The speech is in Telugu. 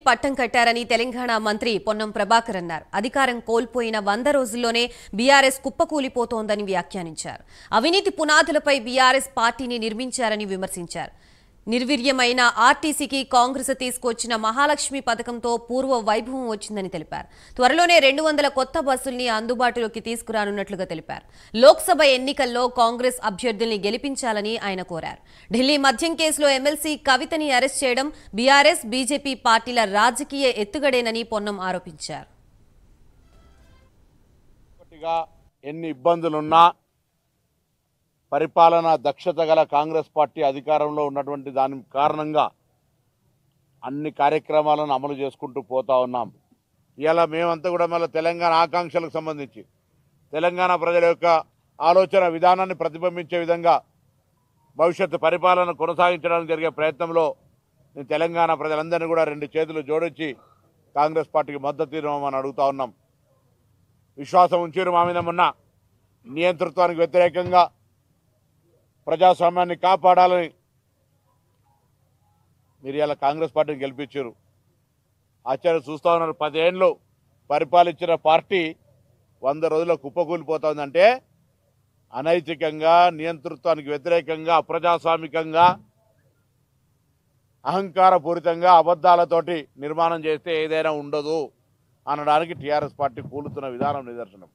పట్టం కట్టారని తెలంగాణ మంత్రి పొన్నం ప్రభాకర్ అన్నారు. అధికారం కోల్పోయిన 100 రోజుల్లోనే బీఆర్ఎస్ కుప్పకూలిపోతోందని వ్యాఖ్యానించారు. అవినీతి పునాదులపై బీఆర్ఎస్ పార్టీని నిర్మించారని విమర్శించారు. నిర్వీర్యమైన ఆర్టీసీకి కాంగ్రెస్ తీసుకొచ్చిన మహాలక్ష్మి పథకంతో పూర్వ వైభవం వచ్చిందని తెలిపారు. త్వరలోనే 200 కొత్త బస్సుల్ని అందుబాటులోకి తీసుకురానున్నట్లుగా తెలిపారు. లోక్సభ ఎన్నికల్లో కాంగ్రెస్ అభ్యర్థుల్ని గెలిపించాలని ఆయన కోరారు. ఢిల్లీ మద్యం కేసులో ఎమ్మెల్సీ కవితని అరెస్ట్ చేయడం బీఆర్ఎస్, బీజేపీ పార్టీల రాజకీయ ఎత్తుగడేనని పొన్నం ఆరోపించారు. ఎన్ని ఇబ్బందులున్నా పరిపాలనా దక్షత గల కాంగ్రెస్ పార్టీ అధికారంలో ఉన్నటువంటి దాని కారణంగా అన్ని కార్యక్రమాలను అమలు చేసుకుంటూ పోతా ఉన్నాం. ఇలా మేమంతా కూడా మళ్ళీ తెలంగాణ ఆకాంక్షలకు సంబంధించి తెలంగాణ ప్రజల యొక్క ఆలోచన విధానాన్ని ప్రతిబింబించే విధంగా భవిష్యత్తు పరిపాలన కొనసాగించడానికి జరిగే ప్రయత్నంలో నేను తెలంగాణ ప్రజలందరినీ కూడా 2 చేతులు జోడించి కాంగ్రెస్ పార్టీకి మద్దతు ఇవ్వమని అడుగుతా ఉన్నాం. విశ్వాసం ఉంచారు మా మీద మొన్న నియంతృత్వానికి వ్యతిరేకంగా ప్రజాస్వామ్యాన్ని కాపాడాలని మీరు ఇలా కాంగ్రెస్ పార్టీని గెలిపించారు. ఆచార్య చూస్తూ ఉన్నారు, 10 ఏళ్ళు పరిపాలించిన పార్టీ 100 రోజుల్లో కుప్పకూలిపోతుందంటే అనైతికంగా, నియంతృత్వానికి వ్యతిరేకంగా, అప్రజాస్వామికంగా, అహంకారపూరితంగా అబద్ధాలతోటి నిర్మాణం చేస్తే ఏదైనా ఉండదు అనడానికి టీఆర్ఎస్ పార్టీ కూలుతున్న విధానం నిదర్శనం.